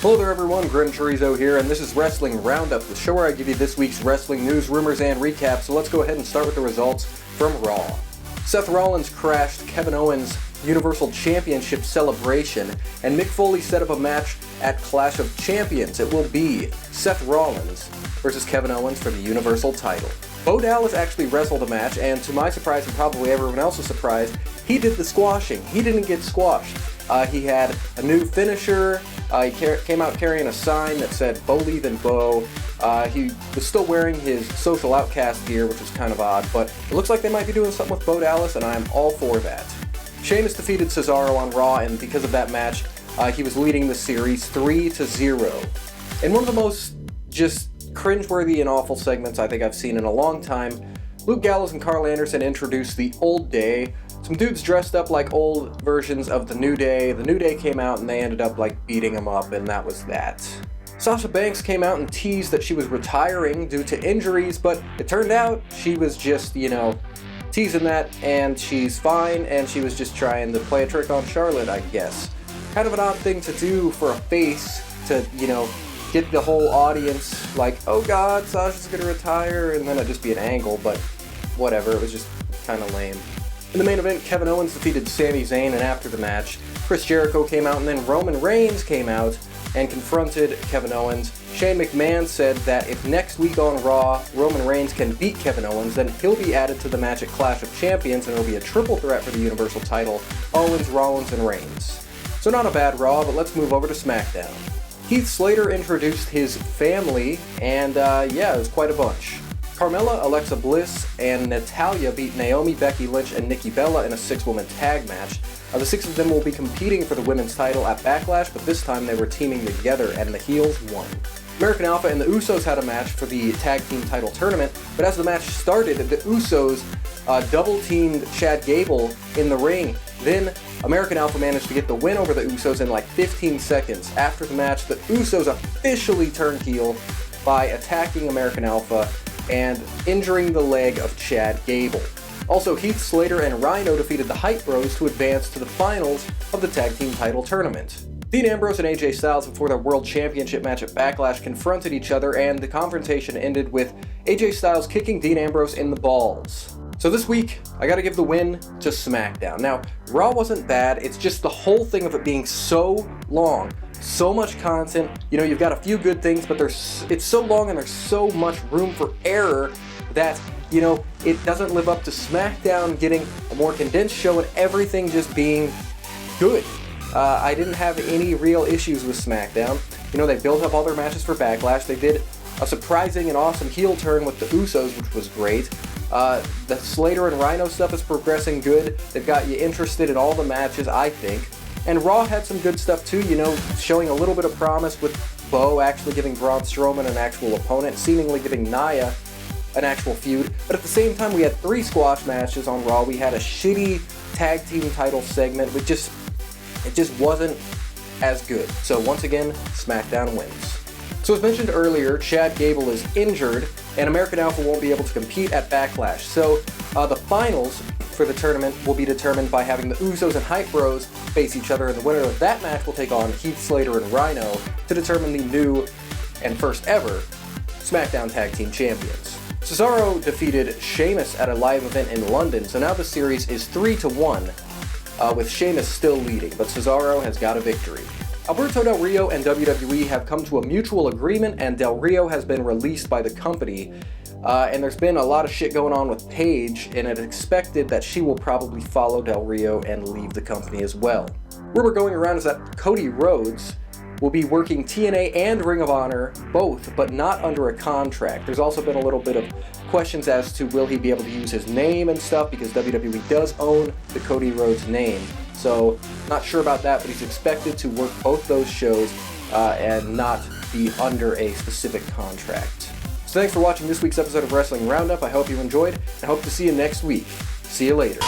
Hello there everyone, GrimmChorizo here, and this is Wrestling Roundup, the show where I give you this week's wrestling news, rumors, and recaps, so let's go ahead and start with the results from Raw. Seth Rollins crashed Kevin Owens' Universal Championship celebration, and Mick Foley set up a match at Clash of Champions. It will be Seth Rollins versus Kevin Owens for the Universal title. Bo Dallas actually wrestled a match, and to my surprise and probably everyone else's surprise, he did the squashing. He didn't get squashed. He had a new finisher. He came out carrying a sign that said "Believe in Bo." He was still wearing his Social Outcast gear, which is kind of odd, but it looks like they might be doing something with Bo Dallas, and I'm all for that. Sheamus defeated Cesaro on Raw, and because of that match, he was leading the series 3-0. In one of the most just cringeworthy and awful segments I think I've seen in a long time, Luke Gallows and Carl Anderson introduced the Old Day. Some dudes dressed up like old versions of the New Day. The New Day came out and they ended up like beating them up, and that was that. Sasha Banks came out and teased that she was retiring due to injuries, but it turned out she was just, teasing that, and she's fine, and she was just trying to play a trick on Charlotte, I guess. Kind of an odd thing to do for a face to, get the whole audience like, oh god, Sasha's gonna retire, and then it'd just be an angle, but whatever, it was just kind of lame. In the main event, Kevin Owens defeated Sami Zayn, and after the match, Chris Jericho came out, and then Roman Reigns came out and confronted Kevin Owens. Shane McMahon said that if next week on Raw, Roman Reigns can beat Kevin Owens, then he'll be added to the match at Clash of Champions, and it'll be a triple threat for the Universal title, Owens, Rollins, and Reigns. So not a bad Raw, but let's move over to SmackDown. Heath Slater introduced his family, and it was quite a bunch. Carmella, Alexa Bliss, and Natalya beat Naomi, Becky Lynch, and Nikki Bella in a 6-woman tag match. The 6 of them will be competing for the women's title at Backlash, but this time they were teaming together, and the heels won. American Alpha and the Usos had a match for the tag team title tournament, but as the match started, the Usos double-teamed Chad Gable in the ring. Then American Alpha managed to get the win over the Usos in like 15 seconds. After the match, the Usos officially turned heel by attacking American Alpha and injuring the leg of Chad Gable. Also, Heath Slater and Rhino defeated the Hype Bros to advance to the finals of the tag team title tournament. Dean Ambrose and AJ Styles, before their World Championship match at Backlash, confronted each other, and the confrontation ended with AJ Styles kicking Dean Ambrose in the balls. So this week, I gotta give the win to SmackDown. Now, Raw wasn't bad, it's just the whole thing of it being so long, so much content. You've got a few good things, but it's so long and there's so much room for error that, it doesn't live up to SmackDown getting a more condensed show and everything just being good. I didn't have any real issues with SmackDown. They built up all their matches for Backlash. They did a surprising and awesome heel turn with the Usos, which was great. The Slater and Rhino stuff is progressing good. They've got you interested in all the matches, I think. And Raw had some good stuff too, showing a little bit of promise with Bo actually giving Braun Strowman an actual opponent, seemingly giving Nia an actual feud. But at the same time, we had 3 squash matches on Raw. We had a shitty tag team title segment, it just wasn't as good. So once again, SmackDown wins. So as mentioned earlier, Chad Gable is injured, and American Alpha won't be able to compete at Backlash. So the finals for the tournament will be determined by having the Usos and Hype Bros face each other, and the winner of that match will take on Heath Slater and Rhino to determine the new and first ever SmackDown Tag Team Champions. Cesaro defeated Sheamus at a live event in London, so now the series is 3-1, with Sheamus still leading, but Cesaro has got a victory. Alberto Del Rio and WWE have come to a mutual agreement, and Del Rio has been released by the company. And there's been a lot of shit going on with Paige, and it's expected that she will probably follow Del Rio and leave the company as well. Rumor going around is that Cody Rhodes will be working TNA and Ring of Honor both, but not under a contract. There's also been a little bit of questions as to will he be able to use his name and stuff, because WWE does own the Cody Rhodes name. So, not sure about that, but he's expected to work both those shows and not be under a specific contract. So thanks for watching this week's episode of Wrestling Roundup. I hope you enjoyed, and I hope to see you next week. See you later.